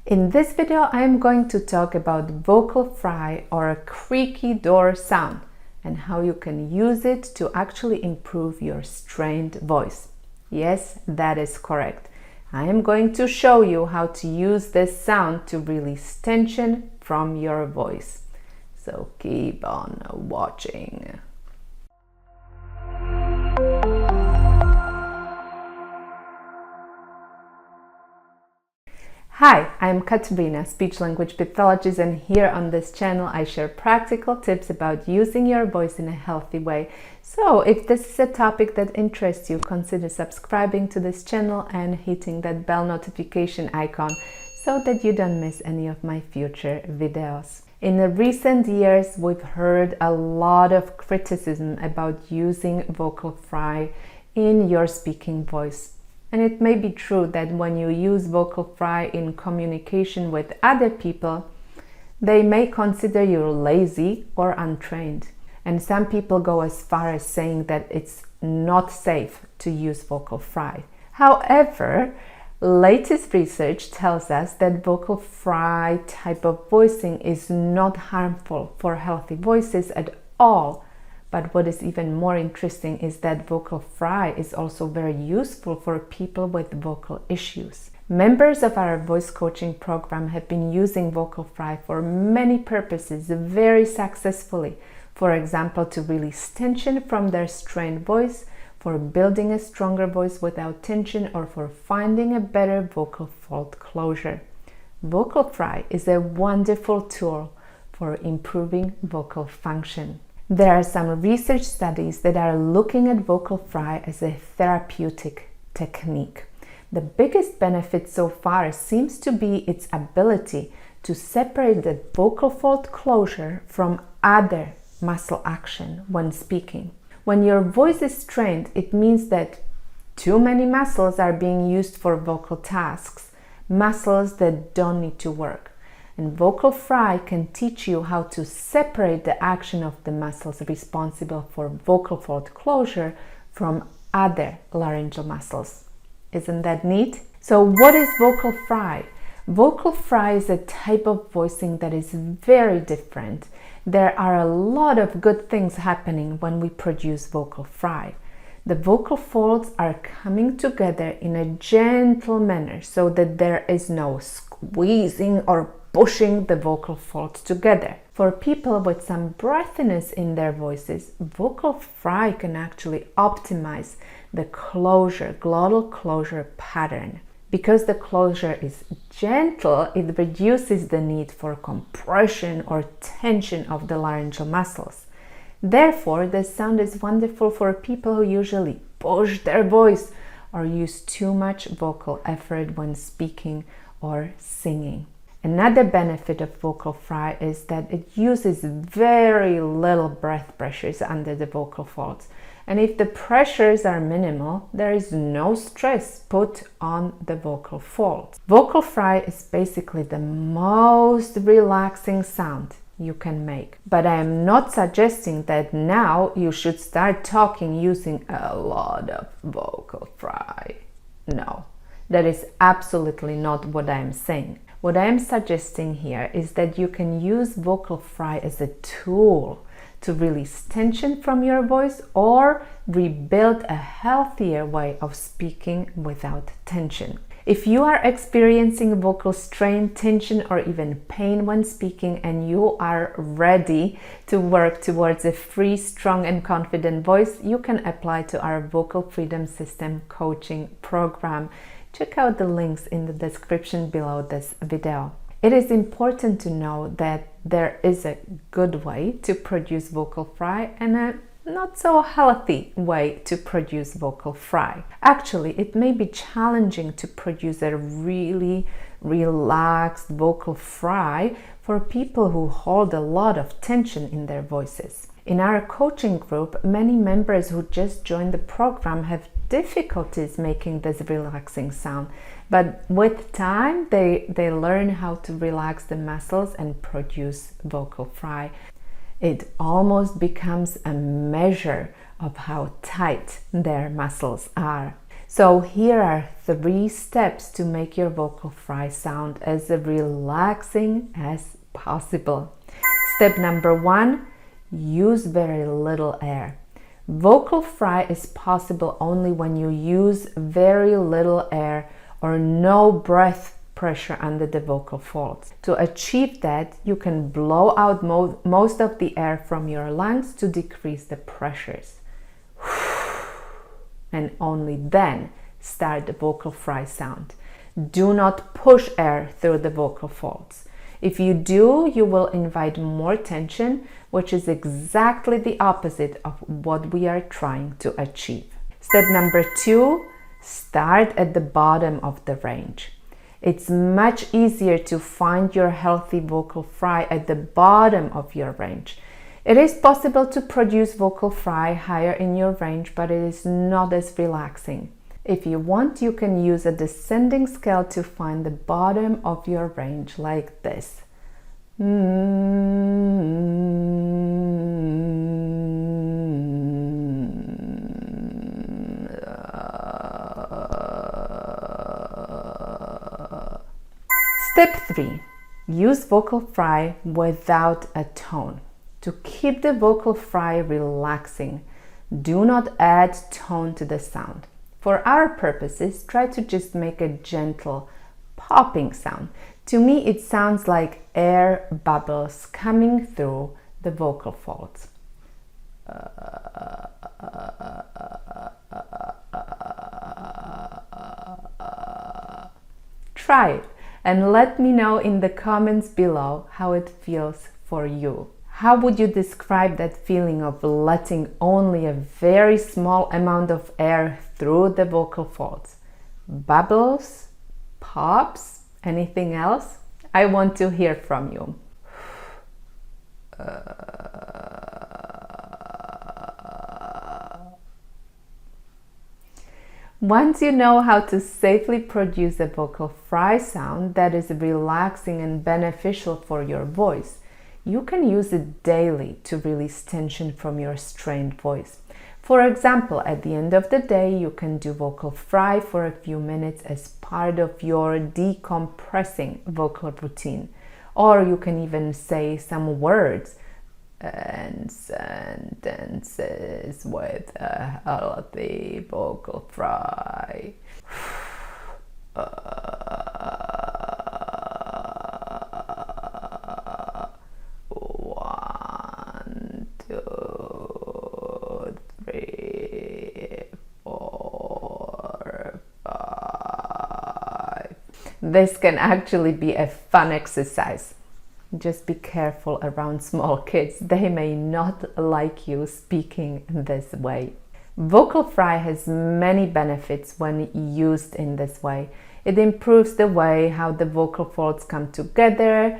In this video, I am going to talk about vocal fry or a creaky door sound and how you can use it to actually improve your strained voice. Yes, that is correct. I am going to show you how to use this sound to release tension from your voice. So keep on watching. Hi, I'm Katarina, speech-language pathologist, and here on this channel I share practical tips about using your voice in a healthy way. So if this is a topic that interests you, consider subscribing to this channel and hitting that bell notification icon so that you don't miss any of my future videos. In the recent years, we've heard a lot of criticism about using vocal fry in your speaking voice. And it may be true that when you use vocal fry in communication with other people, they may consider you lazy or untrained. And some people go as far as saying that it's not safe to use vocal fry. However, latest research tells us that vocal fry type of voicing is not harmful for healthy voices at all. But what is even more interesting is that vocal fry is also very useful for people with vocal issues. Members of our voice coaching program have been using vocal fry for many purposes very successfully. For example, to release tension from their strained voice, for building a stronger voice without tension, or for finding a better vocal fold closure. Vocal fry is a wonderful tool for improving vocal function. There are some research studies that are looking at vocal fry as a therapeutic technique. The biggest benefit so far seems to be its ability to separate the vocal fold closure from other muscle action when speaking. When your voice is strained, it means that too many muscles are being used for vocal tasks, muscles that don't need to work. And vocal fry can teach you how to separate the action of the muscles responsible for vocal fold closure from other laryngeal muscles. Isn't that neat? So what is vocal fry? Vocal fry is a type of voicing that is very different. There are a lot of good things happening when we produce vocal fry. The vocal folds are coming together in a gentle manner so that there is no squeezing or pushing the vocal folds together. For people with some breathiness in their voices, vocal fry can actually optimize the closure, glottal closure pattern. Because the closure is gentle, it reduces the need for compression or tension of the laryngeal muscles. Therefore, the sound is wonderful for people who usually push their voice or use too much vocal effort when speaking or singing. Another benefit of vocal fry is that it uses very little breath pressures under the vocal folds. And if the pressures are minimal, there is no stress put on the vocal folds. Vocal fry is basically the most relaxing sound you can make. But I am not suggesting that now you should start talking using a lot of vocal fry. No, that is absolutely not what I am saying. What I am suggesting here is that you can use vocal fry as a tool to release tension from your voice or rebuild a healthier way of speaking without tension. If you are experiencing vocal strain, tension, or even pain when speaking, and you are ready to work towards a free, strong, and confident voice, you can apply to our Vocal Freedom System coaching program. Check out the links in the description below this video. It is important to know that there is a good way to produce vocal fry and a not so healthy way to produce vocal fry. Actually, it may be challenging to produce a really relaxed vocal fry for people who hold a lot of tension in their voices. In our coaching group, many members who just joined the program have difficulties making this relaxing sound, but with time they learn how to relax the muscles and produce vocal fry. It almost becomes a measure of how tight their muscles are. So here are 3 steps to make your vocal fry sound as relaxing as possible. Step number 1, use very little air. Vocal fry is possible only when you use very little air or no breath pressure under the vocal folds. To achieve that, you can blow out most of the air from your lungs to decrease the pressures. And only then start the vocal fry sound. Do not push air through the vocal folds. If you do, you will invite more tension, which is exactly the opposite of what we are trying to achieve. Step number 2, start at the bottom of the range. It's much easier to find your healthy vocal fry at the bottom of your range. It is possible to produce vocal fry higher in your range, but it is not as relaxing. If you want, you can use a descending scale to find the bottom of your range like this. Step 3. Use vocal fry without a tone. To keep the vocal fry relaxing, do not add tone to the sound. For our purposes, try to just make a gentle popping sound. To me, it sounds like air bubbles coming through the vocal folds. Try it and let me know in the comments below how it feels for you. How would you describe that feeling of letting only a very small amount of air through the vocal folds? Bubbles? Pops? Anything else? I want to hear from you. Once you know how to safely produce a vocal fry sound that is relaxing and beneficial for your voice, you can use it daily to release tension from your strained voice. For example, at the end of the day, you can do vocal fry for a few minutes as part of your decompressing vocal routine. Or you can even say some words and sentences with a healthy vocal fry. 1, 2, 3, 4, 5. This can actually be a fun exercise. Just be careful around small kids. They may not like you speaking this way. Vocal fry has many benefits when used in this way. It improves the way how the vocal folds come together.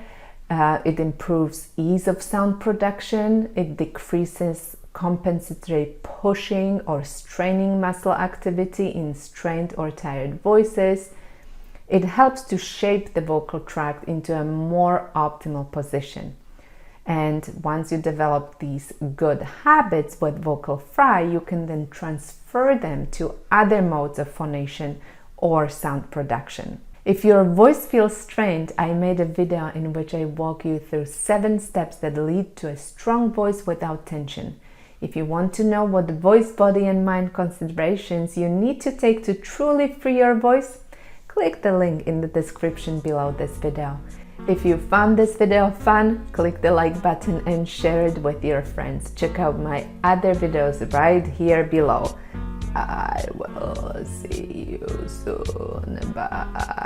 It improves ease of sound production. It decreases compensatory pushing or straining muscle activity in strained or tired voices. It helps to shape the vocal tract into a more optimal position. And once you develop these good habits with vocal fry, you can then transfer them to other modes of phonation or sound production. If your voice feels strained, I made a video in which I walk you through 7 steps that lead to a strong voice without tension. If you want to know what voice, body and mind considerations you need to take to truly free your voice, click the link in the description below this video. If you found this video fun, click the like button and share it with your friends. Check out my other videos right here below. I will see you soon. Bye.